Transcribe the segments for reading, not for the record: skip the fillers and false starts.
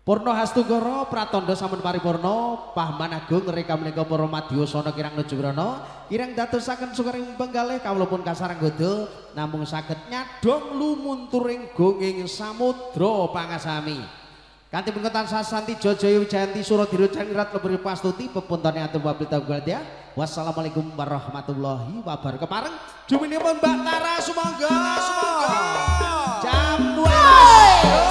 Purna Hastugara pratandha sampun paripurna Pahman Agung reka menika para madyasana kirang nuju mrana kirang dadosaken sukaring penggalih kawula pun kasarang godho namung saged nyadong lumunturing gonging samudra pangasami kanthi pengketan sasanti Jajaya Wijayanti Suradira Janirat leberi pastuti pepuntane atur wabil taugal dia wassalamualaikum warahmatullahi wabarakatuh pareng juminipun Mbak Tara sumangga jam 12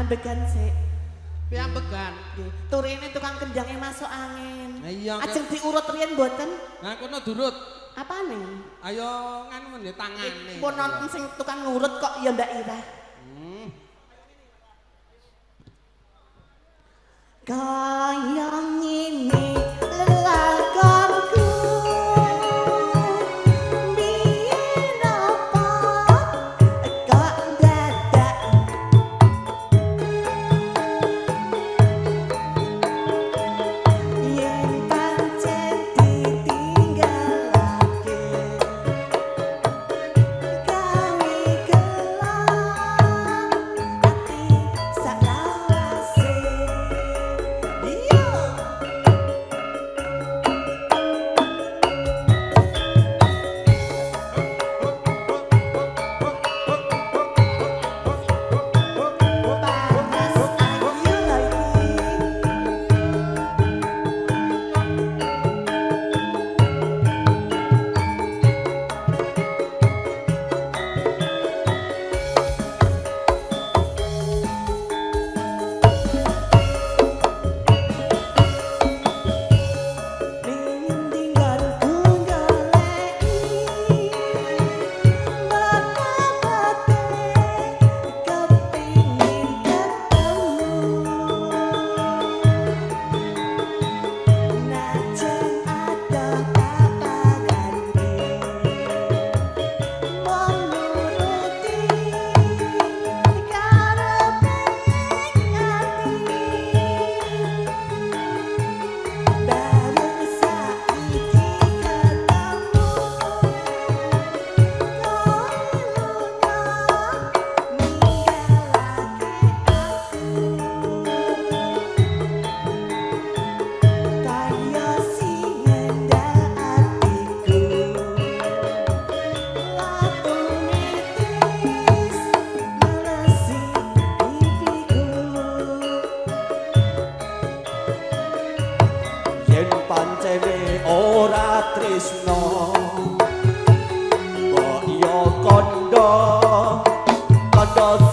ambegan sik. Piye ambegan? Nggih, turine tukang kendhange masuk angin. Ha iya. Ajeng diurut riyen mboten? Nah kono durut. Apane? Ayo nganu ya tangane. Pun nonton sing tukang ngurut kok ya Mbak Ira. Kaya ngene lelakonku biyen apa kok dadak yen pancen ditinggalake gawe gelap ati sak lawase iya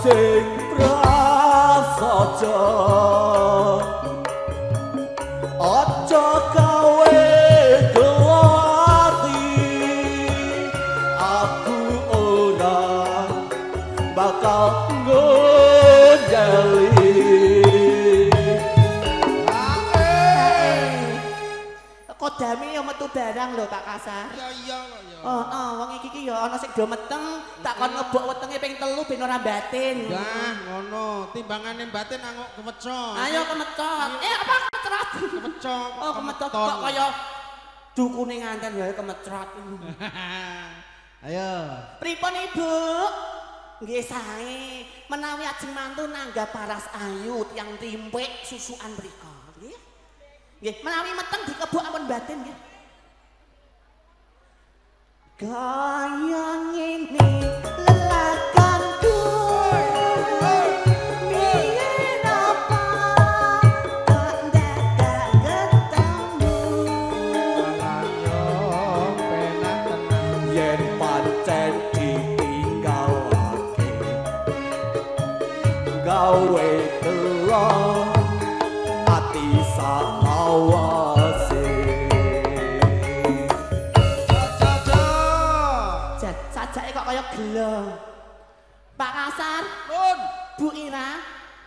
sing prasaja aja gawe gelati aku ora bakal ngendali kodame ya metu barang lho Pak Kasar. Ya iya kok ya. Wong iki ya ana sing do meteng, tak kon ngebok wetenge ping 3 ben ora batin. Enggak, ngono. Timbangane batin angok kemecot. Ayo kemecot. Apa kemecot? Kemecot. Oh, kemecot kok kaya dukune nganten ya kemecot. Ayo. Pripun Ibu? Nggih sae. Menawi ajeng mantu nanggap paras ayu tiyang timpik susukan mriko. Nggih. Nggih, menawi meteng dikebuk ampun batin nggih. Kaya ngene lelakanku biyen apa kok dadak ketemu Alayong penak tenang. yen pancen ditinggalake gawe telo ati salawase sajake kok kaya gelo. Pak Kasar, Nun. Bu Ira,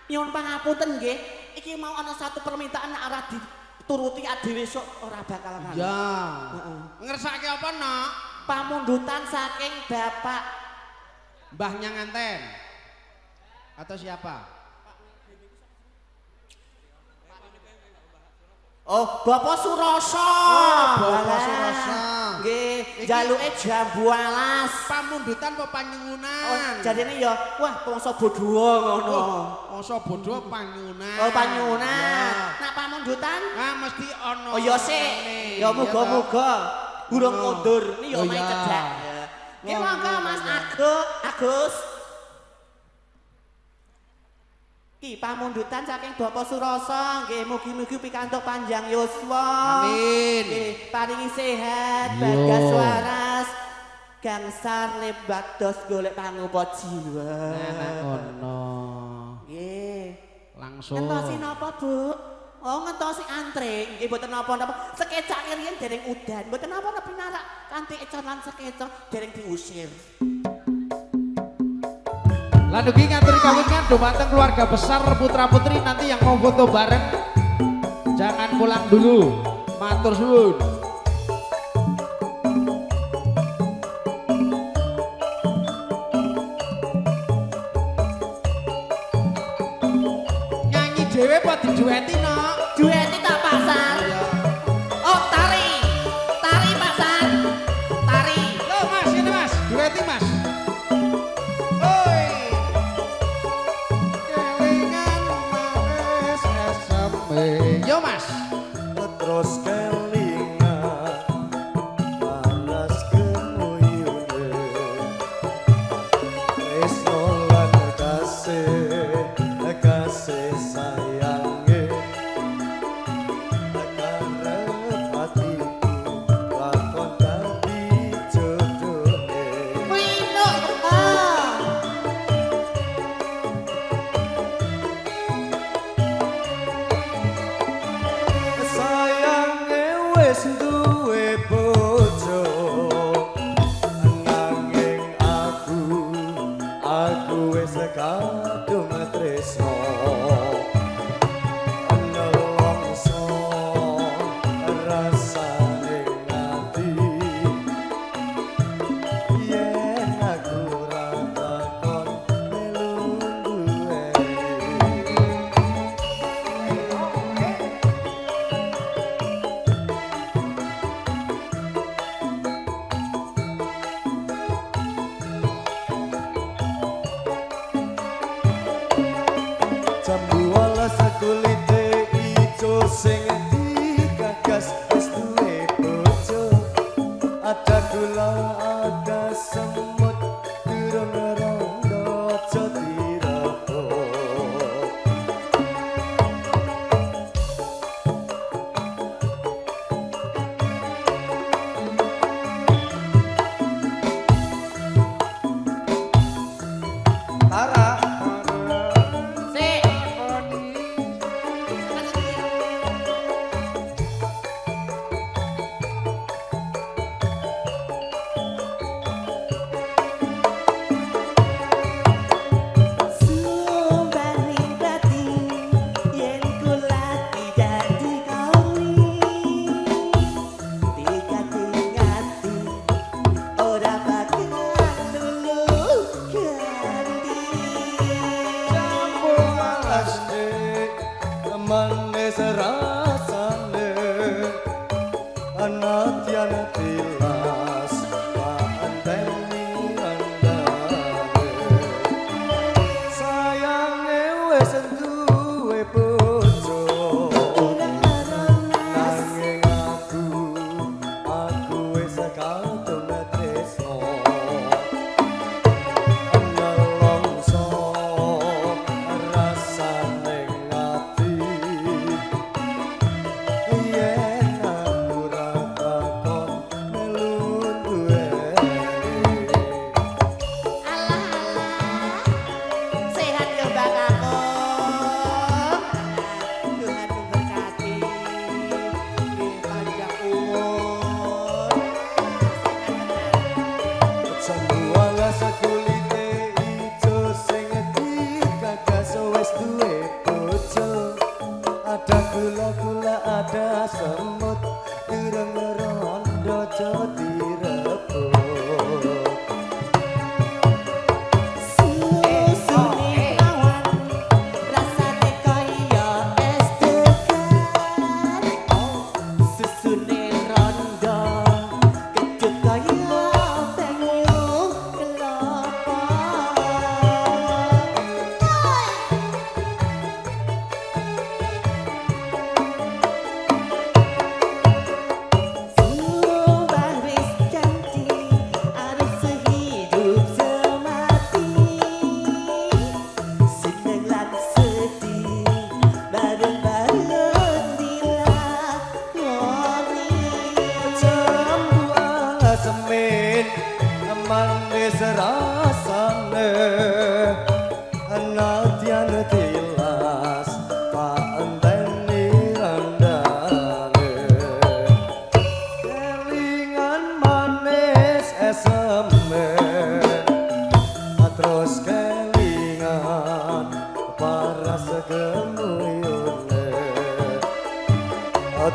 nyuwun pangapunten nggih. Iki mau ana satu permintaan nek ora dituruti adewe sok ora bakal ngono. Ya. Heeh. Ngersake apa, Nak? Pamundutan saking Bapak Mbah Nyanganten. Atau siapa? Oh, Bapak Suroso. Bapak Walah. Suroso. Nggih, jaluke jambu alas. Pamundutan apa panyuwunan? Oh, jadine ya, wah bangsa bodhoa ngono. Masa bodho panyuwunan. Oh, panyuwunan. Ya. Nak pamundutan? Ah, mesti ono. Oh, ya sik. Ya muga-muga burung mundur. Ini ya Oh, main ya. cedak. Nggih, Oh, monggo iya, Mas iya. Agus. Ki pamundutan saking Bapak Suroso, nggih mugi-mugi pikantuk panjang yuswa. Amin. Nggih, paringi sehat, Yo. bagas waras, gangsar lebat dos golek pangupa jiwa. Enak ngono. Nggih. Langsung. Ngentosi napa, Bu? Oh, ngentosi antri. Nggih mboten napa-napa. Sekecak riyen dereng udan. Mboten napa-napa pinarak kanthi econ lan sekecok dereng diusir. Lan ugi ngaturi kawingan dumateng keluarga besar putra-putri nanti yang mau foto bareng. Jangan pulang dulu. Matur suwun. Nyanyi dhewe apa didueti, Nok? Dueti tak pasar. Oh, tari. Tari pasar. Tari. Loh, Mas, ini Mas. Dueti, Mas. Oi. Kelingan manis eseme. Yo, Mas. terus kelingan panas kemuyune tresno lan kasih sayange karep atiku lakon dadi jodohe Wino. sayange wis duwe bojo nanging aku wis kadung tresno nelongso rasane ati yen aku ora takon melu duwe jambu alas kulite ijo sing digagas wis duwe bojo ada gula ada semut durung rondo aja dirabo Tara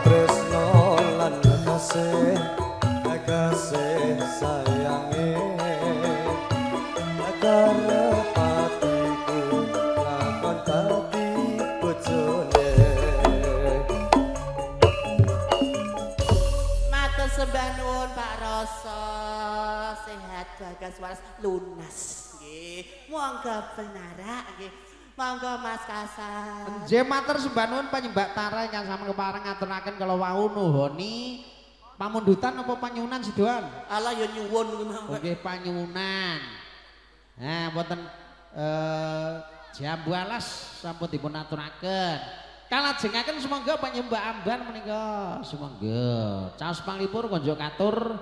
tresno lan kasih kasih sayange karepatiku lakon dadi bojone matur sembah nuwun Pak Rasa sehat bagas waras lunas nggih monggo penarak nggih monggo Mas Kasar nggih matur sembah nuwun Panjembak Tara ingkang sampun kepareng ngaturaken kala wau nuhoni pamundutan apa panyunan sidoan? Allah ya nyuwun kuwi mawon. Nggih panyunan. Nah, wonten jambu alas sampun dipun aturaken. Kalajengaken sumangga Panjembak Amban menika sumangga. Caos panglipur konjuk katur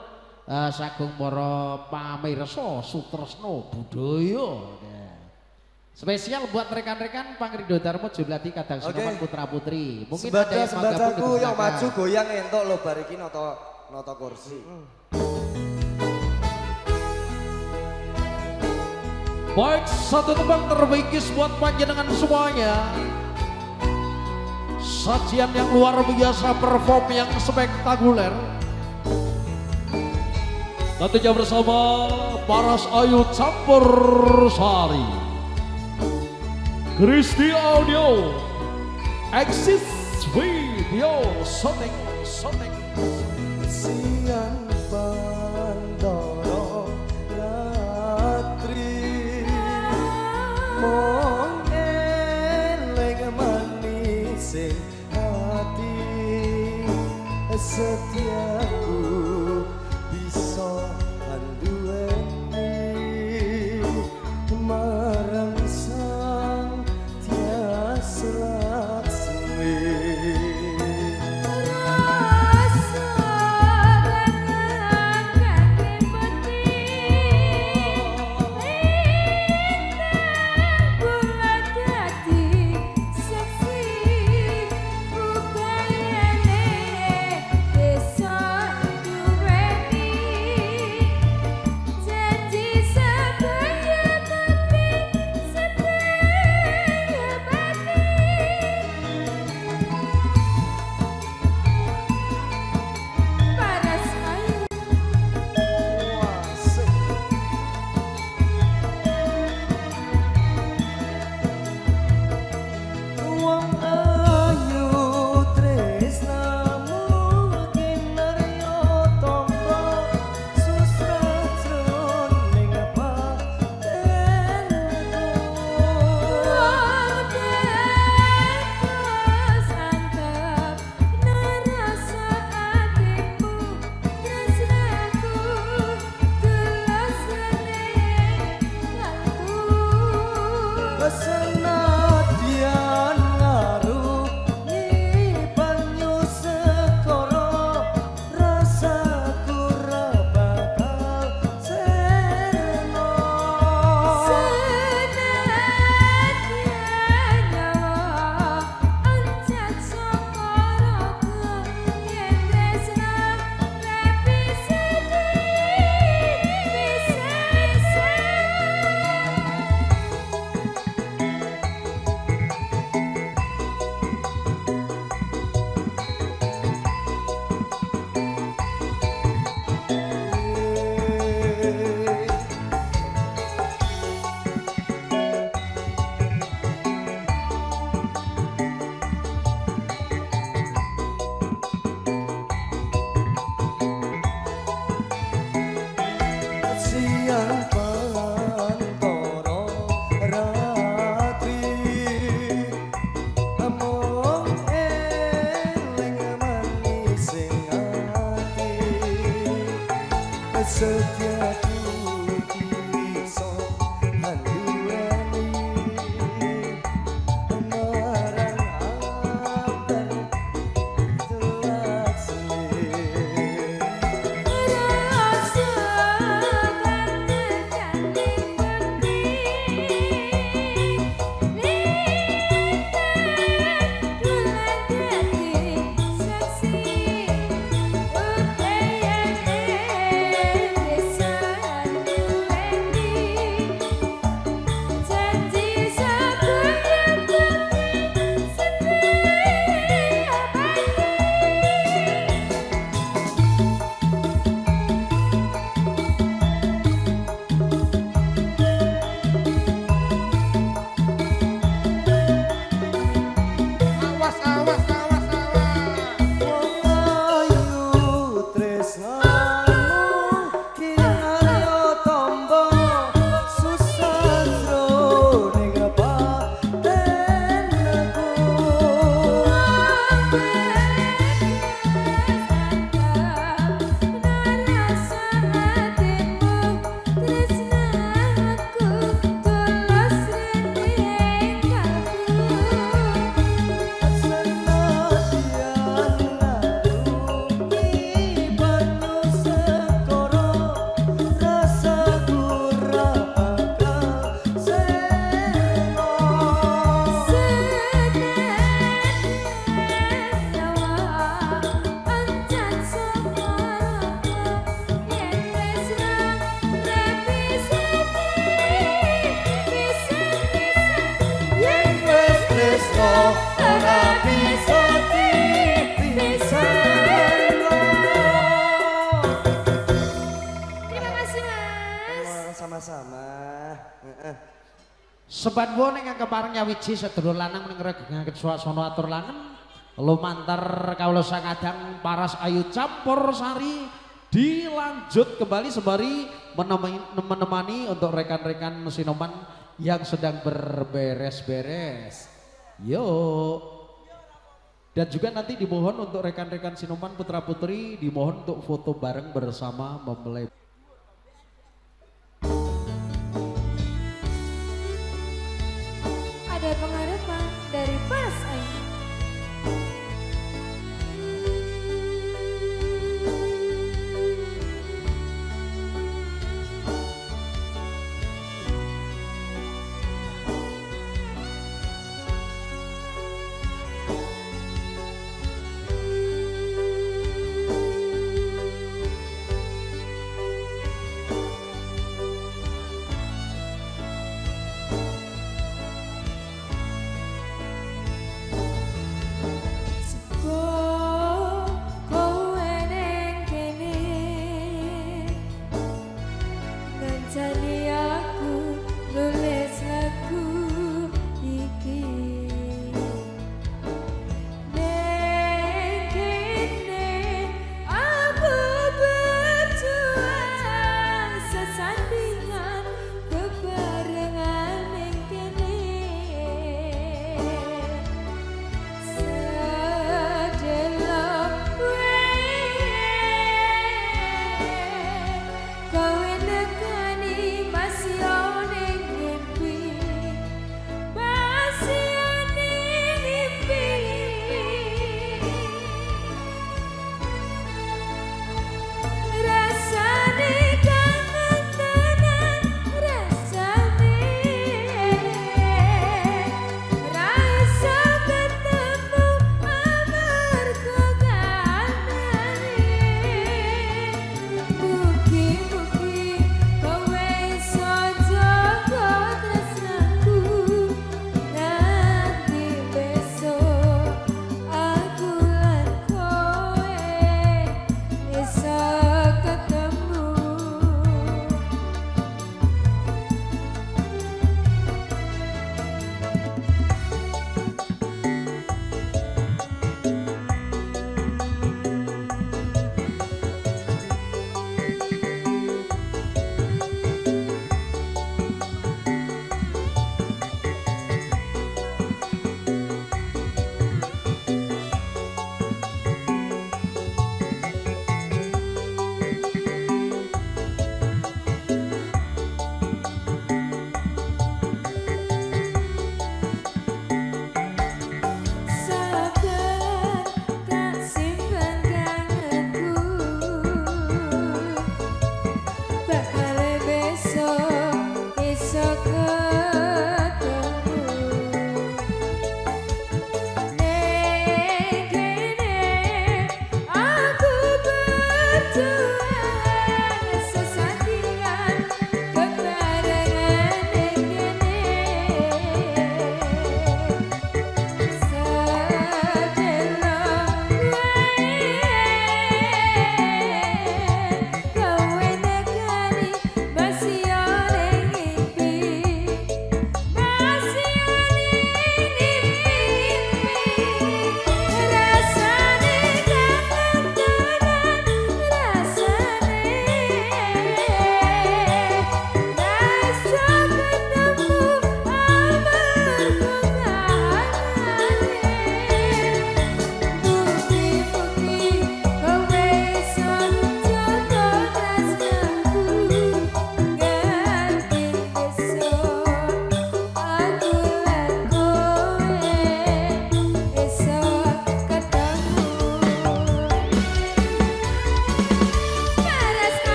sagung para pamirsa sutresna budaya. Spesial buat rekan-rekan Pangrindo Darmo Jumlati kadang Senoman putra putri. Mungkin sembajaku yang maju goyang entuk lo bariki nata kursi. Baik, satu tembang terbikis buat panjenengan semuanya. Sajian yang luar biasa, perform yang spektakuler. Tentunya bersama Paras Ayu Campur Sari. Kristi Audio Exis Video Shooting Siang Pandoro Ratri Mong eleng manising hati setiaku bisa anduweni marang sang tias laksmi Desa Sebat wong ing kepareng nyawiji sedulur lanang ning regengaken swasana atur langen lumantar kawula sangadang paras ayu campur sari dilanjut kembali sembari menemani untuk rekan-rekan Sinoman yang sedang berberes-beres. Yuk. Dan juga nanti dimohon untuk rekan-rekan Sinoman putra-putri dimohon untuk foto bareng bersama mempelai. Ada pengharapan dari Paras Ayu.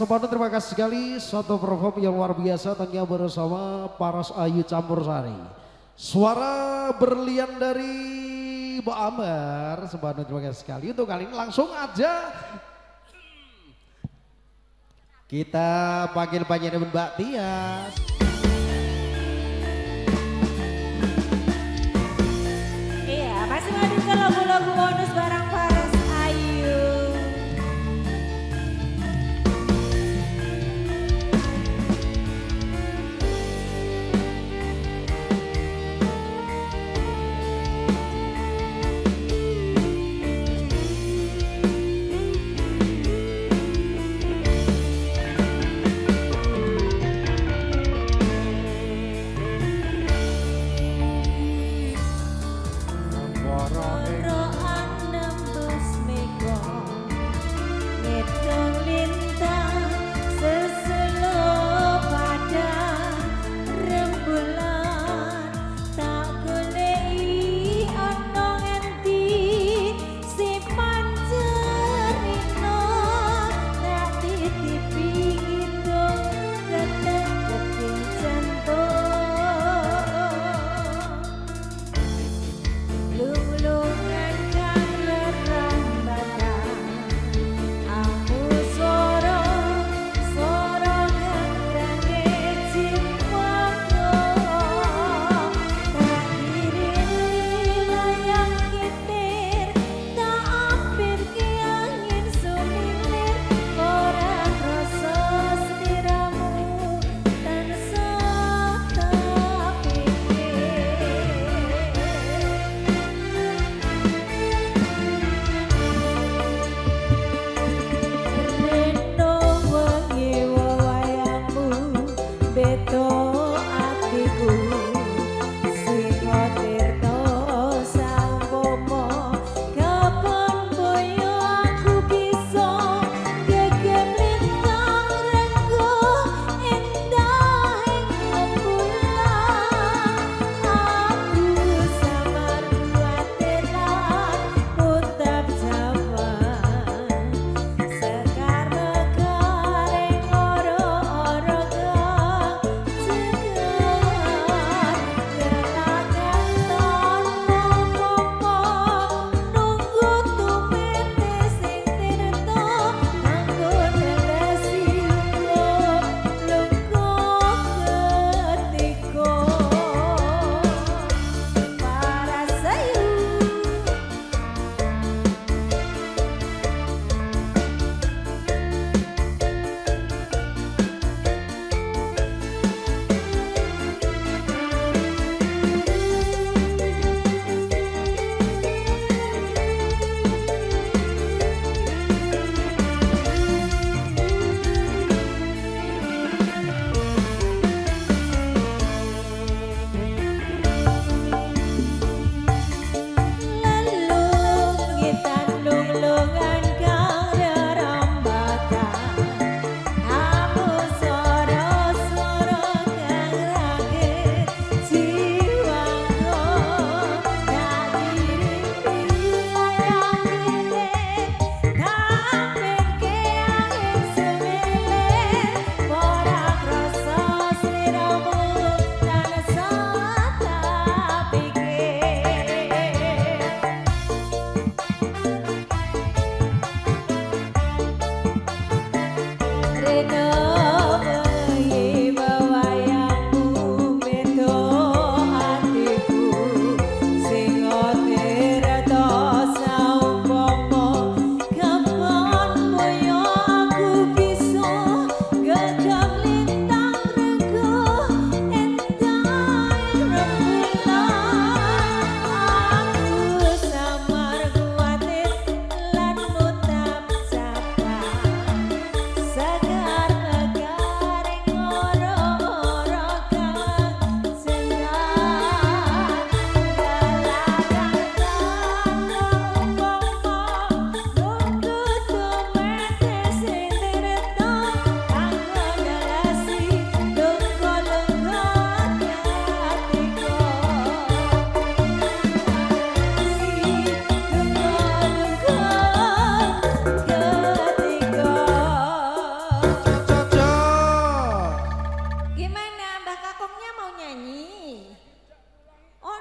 Semuanya terima kasih sekali, satu perform yang luar biasa tentunya bersama Paras Ayu Campur Sari. Suara berlian dari Mbak Ambar, semuanya terima kasih sekali. Untuk kali ini langsung aja kita panggil penyanyi Mbak Tias. Iya, masih lanjutkan lagu-lagu bonus barang Paras Ayu.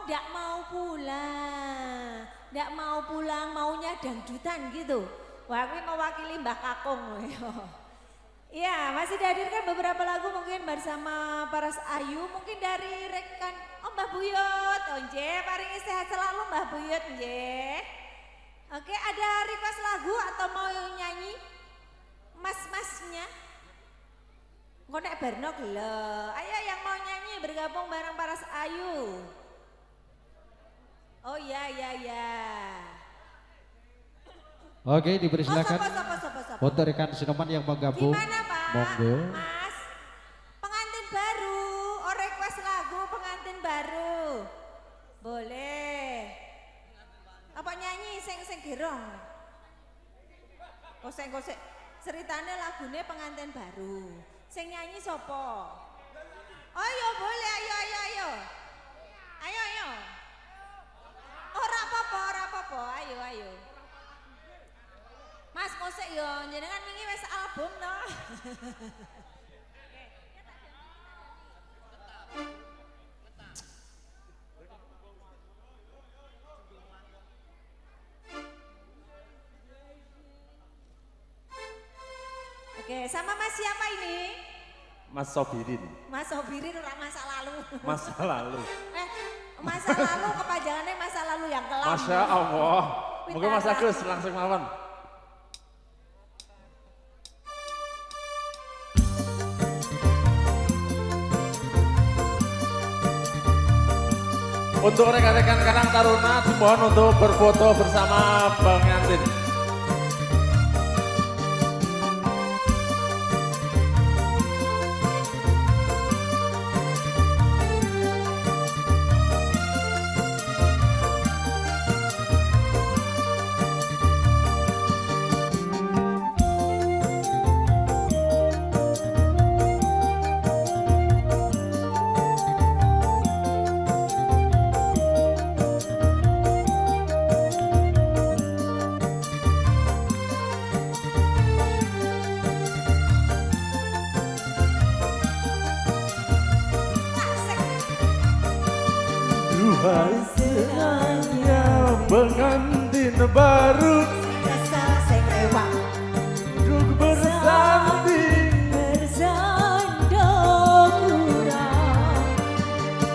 ndak mau pulang. Ndak mau pulang, maunya dangdutan gitu. Wah, aku mewakili Mbah Kakung. Iya, masih dihadirkan beberapa lagu mungkin bersama Paras Ayu, mungkin dari rekan Mbah Buyut. Oh nggih, paringi sehat selalu Mbah Buyut nggih. Oke, ada request lagu atau mau nyanyi? Mas-masnya? Kok nek berno gelo. Ayo yang mau nyanyi bergabung bareng Paras Ayu. Oh iya. Oke, dipersilakan. Sopo. Untuk rekan Sinoman yang mau gabung. Gimana Pak? Monggo. Mas, pengantin baru. Oh request lagu pengantin baru. Boleh. Apa nyanyi sing gerong? Kosek. Ceritanya lagunya pengantin baru. Sing nyanyi sopo? Ayo boleh, ayo. Ayo. Ora apa-apa, ayo. Mas kosek yo, jenengan wingi wis album to. Oke, sama Mas siapa ini? Mas Sobirin. Mas Sobirin ora masa lalu. Masa lalu. Masa lalu kepanjangannya masa lalu yang kelam. Masya Allah. Mungkin Mas Agus langsung mawon. Untuk rekan-rekan Karang Taruna dimohon untuk berfoto bersama pengantin. Duhai senangnya pengantin baru duduk bersanding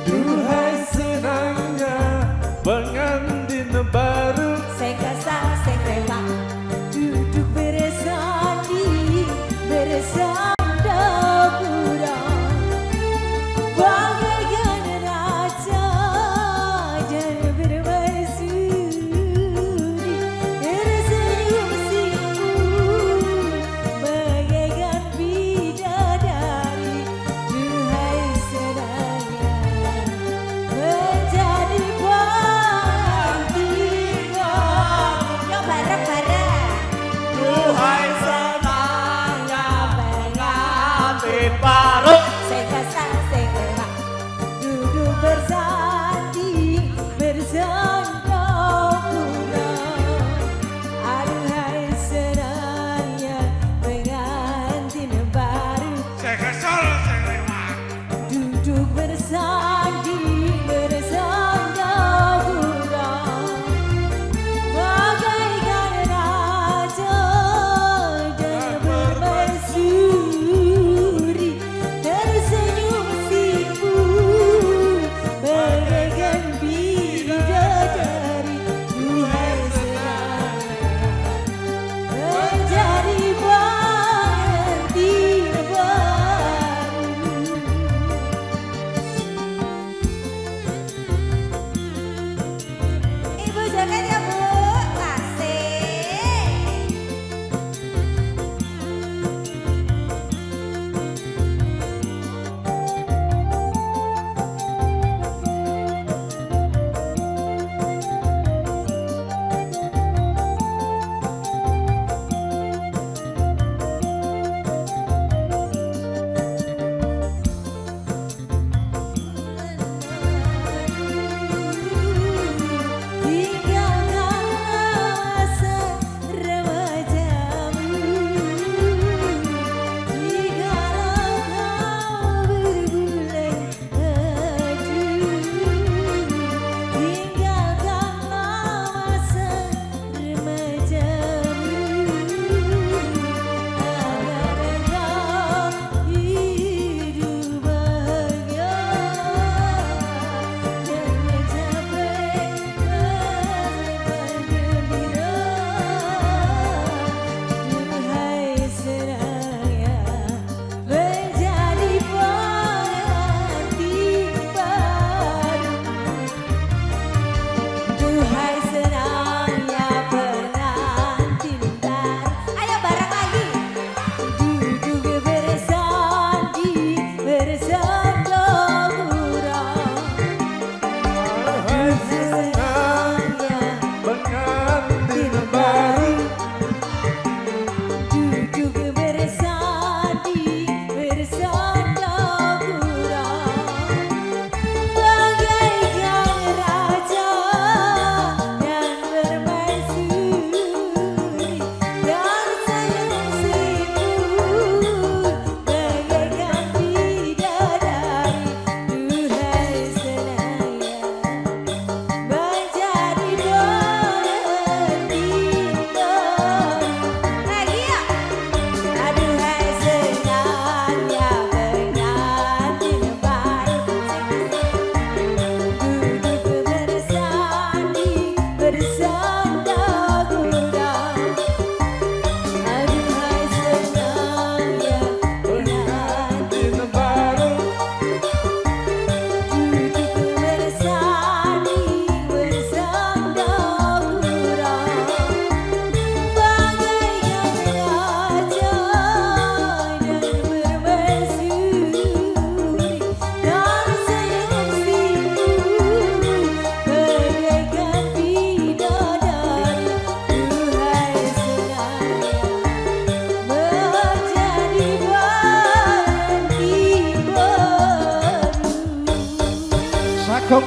Duhai senangnya pengantin baru duduk bersanding bagaikan raja dan bermaisuri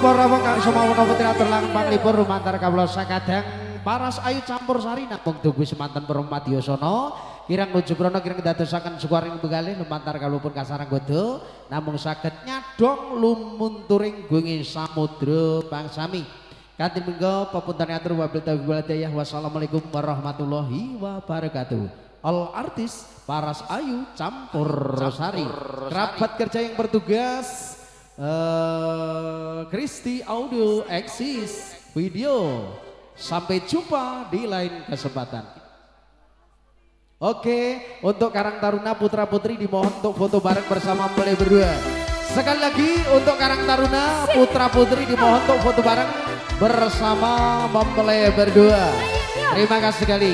para kang semono putri atur lang panglipur lumantar kawula sakadang paras ayu campur sari namung tugu semanten Perumati Yosana kirang nuju brana kirang dadosaken sukaring begalih lumantar kawulipun kasarang godo namung saged nyadong lumunturing gunge samudra pangsami kanthi mengko pepunten atur wabil tauhidillah wassalamualaikum warahmatullahi wabarakatuh. All artis paras ayu campur sari kerabat kerja yang bertugas Kristi Audio Eksis Video. Sampai jumpa di lain kesempatan. Oke, untuk Karang Taruna putra putri dimohon untuk foto bareng bersama mempelai berdua. Sekali lagi untuk Karang Taruna putra putri dimohon untuk foto bareng bersama mempelai berdua. Terima kasih sekali.